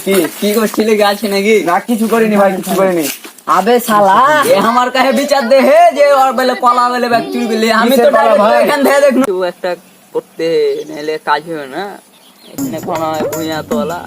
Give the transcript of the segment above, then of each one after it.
কি কি করছিলে গেছে নাকি? না কিছু করিনি ভাই, কিছু করিনি। আবে শালা এ আমার কাছে বিচার দে হে যে ওর বেলে কলা বেলে ব্যাগ চুরি করলি। আমি তো এখান থেকে দেখুন একটা করতে নাইলে কাজ হবে না। এখানে কোনো ভুঁইয়া তোলা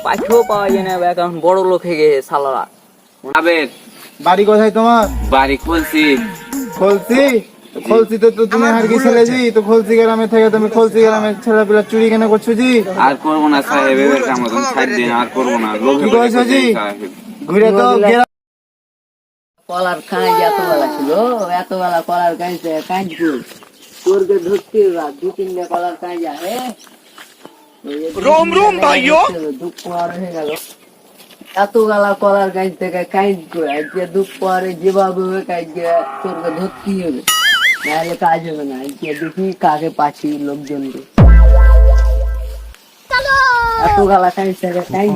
পাখিও পাওয়া যায় না এখন বড় লোক হয়ে গেছে শালারা। আবেদ, বাড়ি কোথায় তোমার? বাড়ি খুলছি। খলসি? খলসি তো তুমি হারকি ছেলে জি, তো খলসি গ্রামে থেকে তুমি খলসি গ্রামের ছেলেপিলা চুরি কেন করছো জি? আর করবো না সাহেব, এবার কাম ছাড় দিন, আর করবো না। লোকে কি কইছো জি? ঘুরে তো কলার কাঁচ এত বেলা ছিল, এত বেলা কলার কাঁচ কাঁচ তোরকে ধরতে দু তিনটে কলার কাঁচ আছে। রোম রোম ভাইও দুপুর হয়ে গেল, এত বেলা কলার কাঁচ থেকে কাঁচ করে আজকে দুপুরে যেভাবে কাঁচকে তোরকে ধরতেই হবে, নাহলে কাজ হবে না। আজকে দেখি কাকে পাচ্ছি লোকজনকে। এত বেলা কাঁচ থেকে কাঁচ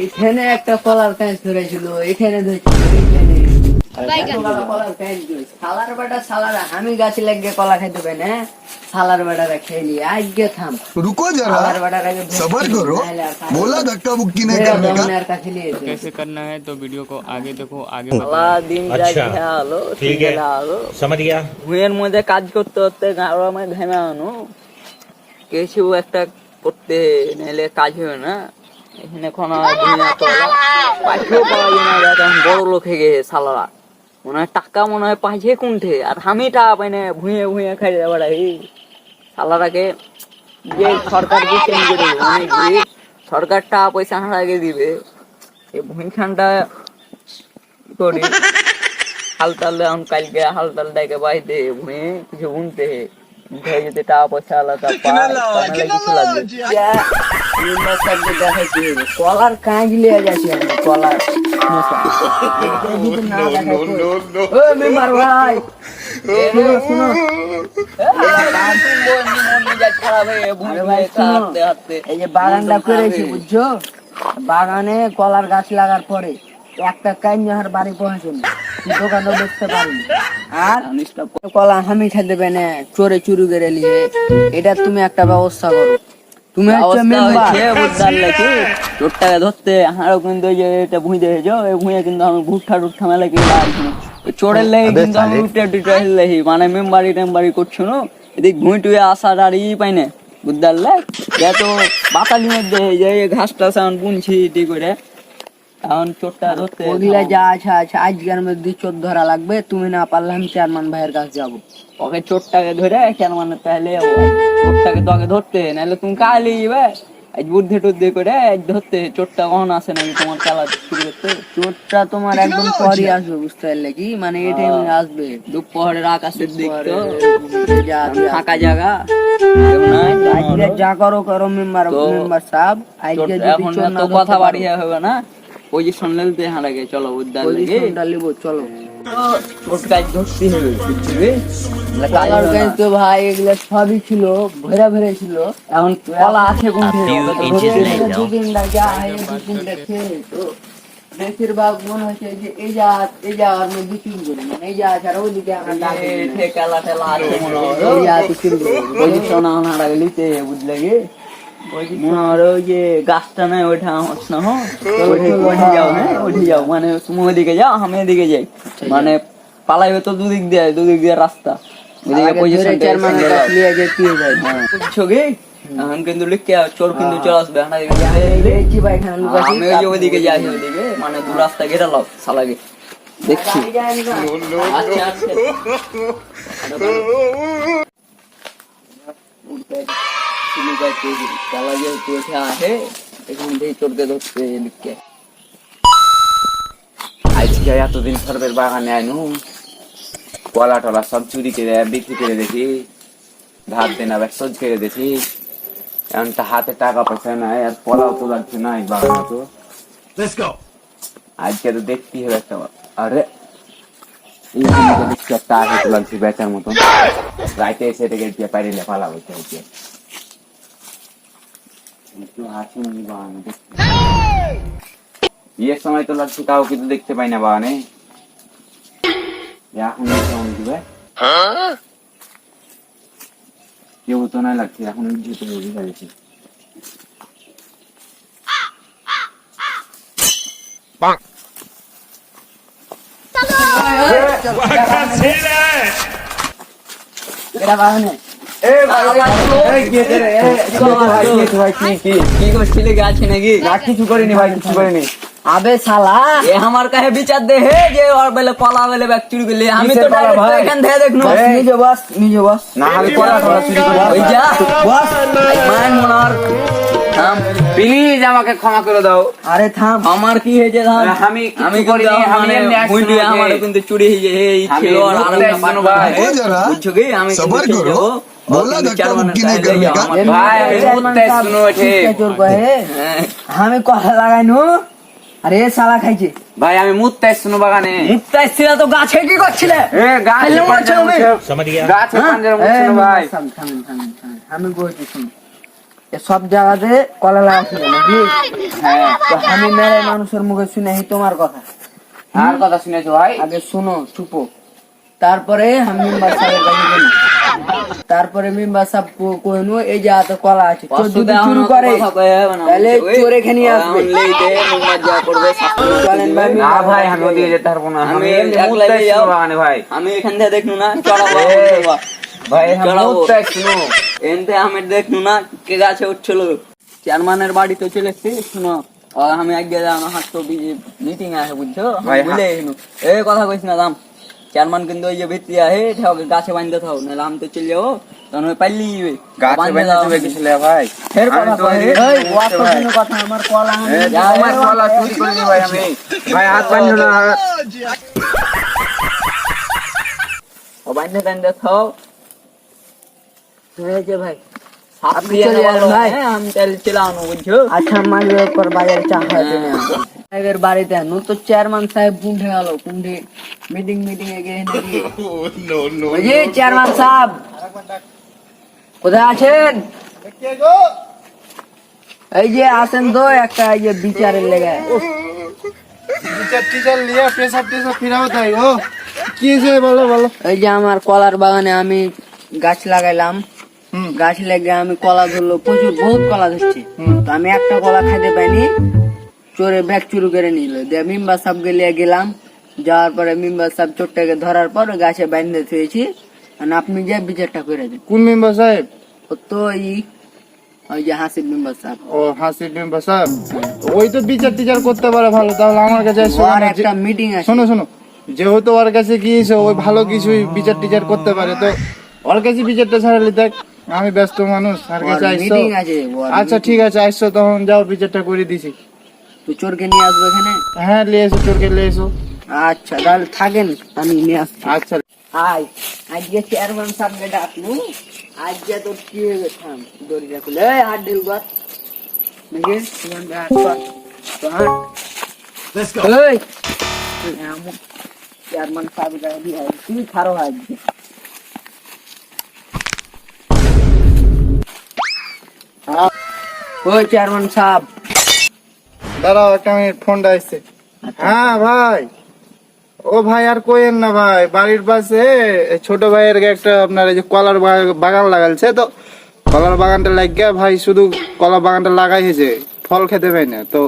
এখানে একটা কলার কাঁচ ধরেছিল, এখানে সালার বেটা সালারা আমি গাছে লাগিয়ে কলা খাইতে পাই না, সালার বেটারা খেলি আজকে থাম। रुको जरा, सबर करो, बोला धक्का मुक्की नहीं करने का। कैसे करना है तो वीडियो को आगे देखो, आगे দিন হলো ঠিক হলো समझ गया। ভুঁয়ের মধ্যে কাজ করতে করতে গাড়ি ঘেমে আনো কিছু একটা করতে নাইলে কাজ হবে না। এখানে কোনো পাখিও পাওয়া যায় না এখন বড় লোক হয়ে গেছে শালারা। মনে হয় টাকা মনে হয় পাইছে কোনঠে, আর আমি টাকা পাই না ভুঁয়ে ভুঁয়ে খাই বেড়াই শালারাকে। যে সরকার সরকার টাকা পয়সা আমার আগে দিবে, এই ভুঁই খানটা করি হালতাল এখন কালকে হালতাল ডাকে বাইতে ভুঁয়ে কিছু বুনতে যদি টাকা পয়সা আলাদা পাই কিছু লাগবে। কলার কাঁচ লিয়ে গেছি আমি, কলার মেম্বার ভাই এই যে বাগানটা করেছি বুঝছো, বাগানে কলার গাছ লাগার পরে একটা কাইন যাহার বাড়ি পৌঁছেনি, দোকানও দেখতে পারিনি। আর কলা আমি খেতে দেবে না, চোরে চুরি করে নিয়ে, এটা তুমি একটা ব্যবস্থা করো। তুমি হচ্ছে মেম্বার, চোরটাকে ধরতে আমারও কিন্তু এই যে এটা ভুঁই দেখেছো, এই ভুঁয়ে কিন্তু আমি ভুট্টা টুট্টা মেলা কি চোরের লেগে কিন্তু আমি উঠে টুটে লেহি মানে মেম্বারি টেম্বারি করছো না। এদিক ভুঁই টুয়ে আসার আর পাই না বুঝদার লে তো বাতালির মধ্যে যে ঘাস টাস এখন বুনছি এটি করে এখন চোরটা ধরতে ওগুলা যা আছে আছে আজকের মধ্যে চোর ধরা লাগবে। তুমি না পারলে আমি চেয়ারম্যান ভাইয়ের কাছে যাবো, ওকে চোরটাকে ধরে চেয়ারম্যানের তাহলে চোরটাকে তো আগে ধরতে, নাহলে তুমি কালে যাবে আজ বুদ্ধি টুদ্ধি করে আজ ধরতে। চোরটা কখন আসে নাকি তোমার খেলা শুরু করতে? চোরটা তোমার একদম পরই আসবে বুঝতে পারলে কি, মানে এই টাইমে আসবে দুপুরের আকাশের দিক তো ফাঁকা জায়গা। যা করো করো মেম্বার মেম্বার সাহেব, এখন তো কথা বাড়িয়ে হবে না, পজিশন লেলতে হারাগে চলো উদ্যান লেগে চলো কাজ ধরতে হবে বুঝছিস। কালার কাজ তো ভাই এগুলো সবই ছিল, ভেরা ভেরা ছিল। এখন কলা আছে বেশিরভাগ মনে হচ্ছে যে এই জায়গার মধ্যে চুরি করি, মানে এই জায়গা ছাড়া ওইদিকে খেলা টেলা আছে মনে হয় ওই জায়গাতে চুরি করি। পজিশন হারাগে লিতে বুঝলে কি মনে হয় ওই যে গাছটা নাই ওইটা হচ্ছে না, ওঠে যাও হ্যাঁ ওঠে যাও মানে তুমি ওইদিকে যাও আমি এদিকে যাই, মানে পালাইবে তো দুদিক দিয়ে রাস্তা ওইদিকে পজিশন ছবি এখন কিন্তু লিখে চোর কিন্তু চলে আসবে। আমি ওই যে ওইদিকে যাই ওইদিকে মানে দু রাস্তা ঘেরা লাও সালাগে দেখছি। আজকে এতদিন সর্বের বাগানে আইনু কলা টলা সব চুরি করে বিক্রি করে দেখি, ধার দেনা সহ্য করে দেখি। এখন তো হাতে টাকা পয়সা নাই আর কলাও তো লাগছে না বাগানে তো। আজকে তো দেখতেই হবে একটা। আরে দেখছি একটা আগে তো লাগছে বেচার মতন, রাইতে এসে থেকে দিয়ে পারিলে পালা বলতে হচ্ছে। বিয়ের সময় তো লাগছে কাউ কিন্তু দেখতে পাই না বাগানে, এখন দিবে কেউ তো না লাগছে এখন যেতে হবে। এরা বাগানে কি করছিলে গাছে নাকি? কিছু করিনি ভাই, কিছু করিনি। আবে শালা এ আমার কাছে বিচার দে হে যে ওর বেলে পলা বেলে ব্যাগ চুরি করলি। আমি তো কিসের পলা direct ভাই? এখান থেকে দেখনু। নিজে বস না আমি কলা টলা চুরি করি ওই যা বস মান মনার থাম। প্লিজ আমাকে ক্ষমা করে দাও। আরে থাম আমার কি হয়েছে থাম। আমি আমি কিছু করিনি, কিন্তু আমি মানে এমনি আসছি মুন্ডি ওকে। আমার কিন্তু চুরি হয়ে যায় এই আমি ছিল আর মুখ আরেকটা দেখছি পার্টনার ভাই। আছে। जरा বুঝছো কি আমি কিন্তু सबर চলে करो যাবো। बोला কিন্তু धक्का চার मुक्की মানে नहीं তাই करने যাই का আমার ভাই, আমি চেয়ারম্যান মুততে সাহেব শুনো এঠে। চিৎকার জোর করে, হ্যাঁ। আমি কলা লাগাইনু আরে এ শালা খাইছে ভাই আমি মুততে শুনো বাগানে। মুক্তা ছিল তো গাছে কি করছিলে? এ গাছ খাইলে মনে হচ্ছে তুমি? গাছ পাঞ্জার ভাই। আমি বলছি শুন সব জায়গাতে কলা লাগাচ্ছিল নাকি? হ্যাঁ, তো আমি মেরে মানুষের মুখে শুনেছি তোমার কথা। আর কথা শুনেছো ভাই? আগে শুনো চুপো, তারপরে আমি মেম্বার সাহেবের কাছে গেলাম। তারপরে মেম্বার সাহেব কইনু এই যে এত কলা আছে তোর যদি চুরি করে তাহলে চোর এখানে আসবে। চলেন ভাই, না ভাই আমি ওদিকে যেতে পারবো না। আমি আমি এমনি একলাই মুততে যাও। শুনো বাগানে ভাই। আমি এখান থেকে দেখনু না চড়াবো ভাই আমি চড়াবো। মুততে শুনো। এনতে আমি দেখনু না কে গাছে উঠছিল। চেয়ারম্যানের বাড়িতে চলে এসছি শুনো। আর আমি আগে আমার হাত তো মিটিং আছে বুঝছো ভাই, বুঝলে এনু এ কথা কইছ না দাম। চেয়ারম্যান কিন্তু ওই যে ভিতরে আহে ঠাকে গাছে বাঁধতে থাও নাহলে আমি তো চলে যাবো তখন ওই পাল্লি যাবে গাছে বেঁধে চুবে গেছিলে ভাই। ফের আমি কথা তো কয়, ওইদিকে এই, মুততে ওয়াক ভাই। কোনো কথা আমার কলা এ, তোমার কলা চুরি করিনি ভাই আমি। ভাই হাত বাঁধো না। ও বাঁধতে টানতে থাও হয়েছে ভাই। আপনি চলে যান ভাই। আমি তাহলে চিলানো বুঝছো। আচ্ছা মালিকের পর বাজারে চা খাইতে নিয়ে আসবো। সাহেবের বাড়িতে নু তো চেয়ারম্যান সাহেব কুণ্ঠে গেল, কুণ্ঠে মিটিং এ গিয়ে নাকি ওই যে চেয়ারম্যান সাহেব কোথায় আছেন? এই যে আসেন তো একটা এই যে বিচারের লেগে। टीचर टीचर लिया प्रेशर टेशर फिरा होता है ओ কি হয়েছে বলো বলো। এই যে আমার কলার বাগানে আমি গাছ লাগাইলাম, গাছ লেগে আমি কলা ধরলো প্রচুর বহুত কলা ধরছে, তো আমি একটা কলা খাইতে পাইনি, চোরে ব্যাগ চুরি করে নিল। দিয়ে মেম্বার সাহেব গেলাম, যাওয়ার পরে মেম্বার সাহেব চোরটাকে ধরার পর গাছে বাইন্ধে থুয়েছি। আর আপনি যে বিচারটা করে দেন। কোন মেম্বার সাহেব? ও তো ওই যে হাসিব মেম্বার সাহেব, ও হাসিব মেম্বার সাহেব, ওই তো বিচার টিচার করতে পারে ভালো। তাহলে আমার কাছে এসো। আর একটা মিটিং আছে। শোনো শোনো, যেহেতু ওর কাছে গিয়েছো ওই ভালো কিছুই বিচার টিচার করতে পারে, তো ওর কাছে বিচারটা ছাড়ালি দেখ। আমি ব্যস্ত মানুষ, আর কাছে আইসো। মিটিং আছে ওর আচ্ছা ঠিক আছে আইসো, তখন যাও বিচারটা করে দিছি। তো চোরকে নিয়ে আসবো এখানে। হ্যাঁ লিয়ে এসো, চোরকে লিয়ে এসো। আচ্ছা তাহলে থাকেন, আমি নিয়ে আসছি। আচ্ছা আজকে চেয়ারম্যান সাহেবকে ডাকলু, আজকে তোর কি হয়ে থাম দড়িটা খুলে এই হাত ঢিল কর দেখি হাত কর তো হাত এই চেয়ারম্যান সাহেবকে দিয়ে তুই খারো আজকে। ওই চেয়ারম্যান সাহেব দাঁড়াও একটা মিনিট, ফোনটা আসছে। হ্যাঁ ভাই, ও ভাই আর কোয়েন না ভাই, বাড়ির পাশে ছোট ভাইয়ের একটা আপনার এই যে কলার বাগান লাগালছে, তো কলার বাগানটা লাগিয়ে ভাই শুধু কলা বাগানটা লাগাইছে, ফল খেতে পাই না। তো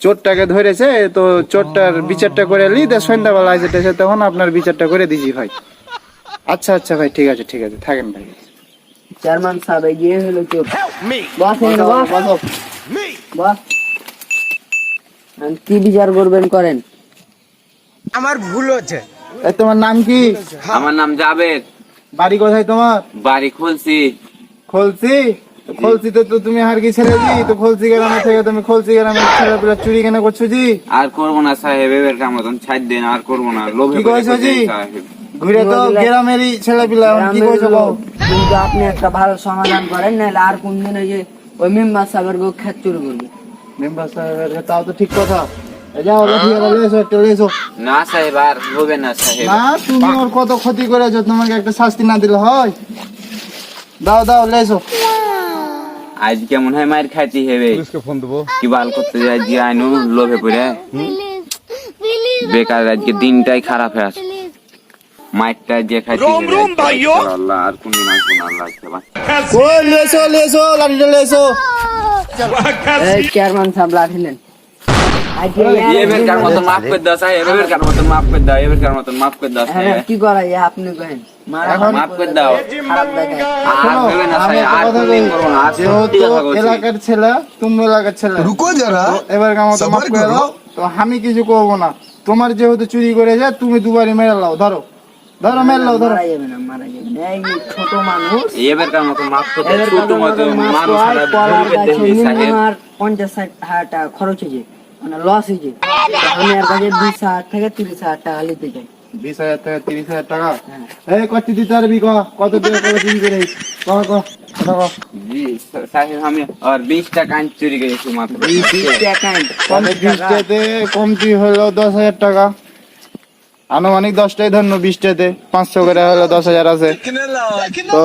চোরটাকে ধরেছে, তো চোরটার বিচারটা করে লি, সন্ধ্যাবেলা এসে তখন আপনার বিচারটা করে দিছি ভাই। আচ্ছা আচ্ছা ভাই, ঠিক আছে ঠিক আছে, থাকেন ভাই। চেয়ারম্যান সাহেব এগিয়ে হলো চোর। বস এখানে বস, বস কি বিচার করবেন করেন। এই তোমার নাম কি? আমার নাম জাবেদ, বাড়ি কোথায় তোমার? বাড়ি খুলছি। খলসি? খলসিতে তো তুমি আর কি ছেলে জি, তো খলসি গ্রামে থেকে তুমি খলসি গ্রামের ছেলেপেলা চুরি কেন করছো জি? আর করবো না সাহেব, এবার মতন ছাড় দেন, আর করবো না। লোভে কি পড়ে কইছো করছি জি? সাহেব। ঘুরে তো গ্রামেরই ছেলেপিলা, কি কইছো বল? কিন্তু আপনি একটা ভালো সমাধান করেন, নাহলে আর কোন দিন ওই যে ওই মেম্বার সাহেবের গো খেত চুরি করবে। মেম্বার সাহেবের তাও তো ঠিক কথা। যাও লাঠি লেসো, একটা লেসো। না সাহেব আর হবে না সাহেব। না তুমি ওর কত ক্ষতি করেছো, তোমাকে একটা শাস্তি না দিলে হয়? দাও দাও লেসো। আজ কেমন হয় মায়ের খাইতে হবে, কি বাল করতে যাই যে আইনু লোভে পড়ে বেকার। আজকে দিনটাই খারাপ হয়ে আছে, মাইরটা যে খাইতে আল্লাহ আর কোনদিন আসবো না। আল্লাহ ওই লেসো লেসো, লাঠিটা লেসো। এই চেয়ারম্যান সাহেব লাঠিলেন এবার কার মতন মাফ করে দাও সাহেব, এবার কার মতন মাফ করে দাও, এবার কার মতন মাফ করে দাও হ্যাঁ সাহেব, কি করা যায় আপনি কহেন মাফ করে দাও। খারাপ দেখায় আর ভেবে না আমি সাহেব, একটা আর কথা কোনদিন বলি, করবো না, আর যেহেতু সত্যি কথা বলছি। এলাকার ছেলে, তুমি এলাকার ছেলে, रुको जरा তো এবার আমার তো মাফ সবার করে করো। দাও, তো আমি কিছু করবো না। তোমার যেহেতু চুরি করে যায়, তুমি দুবারই মেরে লাও, ধরো ধরো মেরে লাও, ধরো। মারা যাবে না মারা যাবে না এই ছোট মানুষ এবার কার মতন মাফ করে দাও, এদের ছোট মতো মানুষ কলার ভুল গাছে করতে সাহেব। মিনিমাম আর 50-60 টাকা খরচ হয়েছে মানে লস হয়েছে আমি আর কাছে 20,000 থেকে 30,000 টাকা নিতে চাই 20,000 টাকা 30,000 টাকা, হ্যাঁ। এই কত দিতে পারবি ক? কত দিয়ে কত চুরি করে কথা ক। জি সাহেব, আমি আর 20 টাকা চুরি করেছি মাত্র। 20 টাকা কম 20টাতে কমতি হলো 10,000 টাকা, আনুমানিক 10টাই ধরনো, 20টাতে 500 করে হলো 10,000 আছে। তো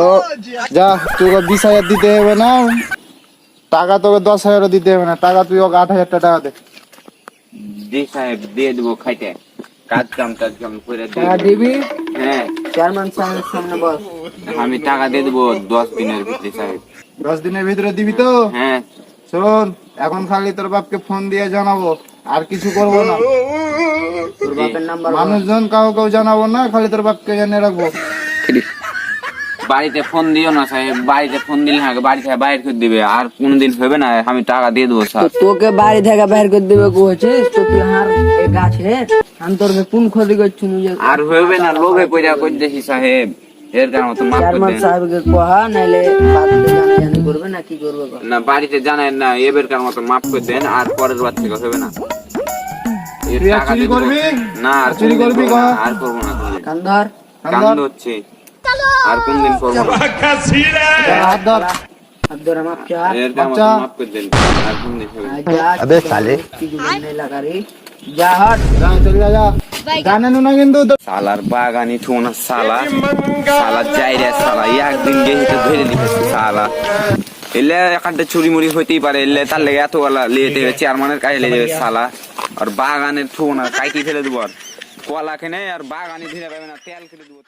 যা, তোকে 20,000 দিতে হবে না, টাকা তোকে 10,000 দিতে হবে না, টাকা তুই ওকে 8,000 টাকা দে। জি সাহেব দিয়ে দেবো খাইতে, কাজ কাম করে দিয়ে টাকা দেবো। দিবি হ্যাঁ চেয়ারম্যান সাহেবের সামনে বস আমি টাকা দিয়ে দেবো 10 দিনের ভিতরে সাহেব। 10 দিনের ভিতরে দিবি তো? হ্যাঁ শোন, এখন খালি তোর বাপকে ফোন দিয়ে জানাবো, আর কিছু করবো না। তোর বাপের নাম্বার মানুষজন কাউকে জানাবো না, খালি তোর বাপকে জানিয়ে রাখবো। বাড়িতে ফোন দিও না সাহেব, বাড়িতে ফোন দিলে আমাকে বাড়ি থেকে বাইরে করে দিবে, আর কোনদিন হবে না, আমি টাকা দিয়ে দেবো তো স্যার। তোকে বাড়ি থেকে বের করে দেবে কইছিস তো তুই হার এই গাছে আমি তোর কোন ক্ষতি করছি নিজে আর হবে না, লোভে কইরা কই দেখি সাহেব, এর কারণ মতো মাফ করে চেয়ারম্যান দেন। সাহেবকে কহা নাইলে বাড়িতে জানাজানি করবে না কি করবে কর। না বাড়িতে জানেন না, এবার কার মতো মাফ করে দেন, আর পরের বার থেকে হবে না। এর তুই আর টাকা চুরি দিয়ে দেবো। করবি? না আর চুরি কোনদিন করবি করবো না, কহ? আর করবো না কোনদিন। কান ধর কান্দ হচ্ছে, আর কোনদিন করবো না। হাত ধর। হাত ধরে মাপ চা এর কারণ মতো বাচ্চা। মাফ করে দেন, আর কোনদিন হবে না। আবে সালে কি জীবন নেই লাগারি যা হট যা, চলে যা, যা। জানেন না কিন্তু তো। সালার বাগানি ঠোনা সালা, সালা যাইরে সালা, একদিন গেহি তো ধরে লিখেছে সালা। এলে এখানটা চুরি মুড়ি হইতেই পারে, এলে তার লেগে এত গলা লিয়ে দেবে, চেয়ারম্যানের কাছে লিয়ে দেবে সালা। আর বাগানের ঠোনা কাইটি ফেলে দেবো, আর কলা খেনে আর বাগানি ধরে পাবে না, তেল ফেলে দেবো।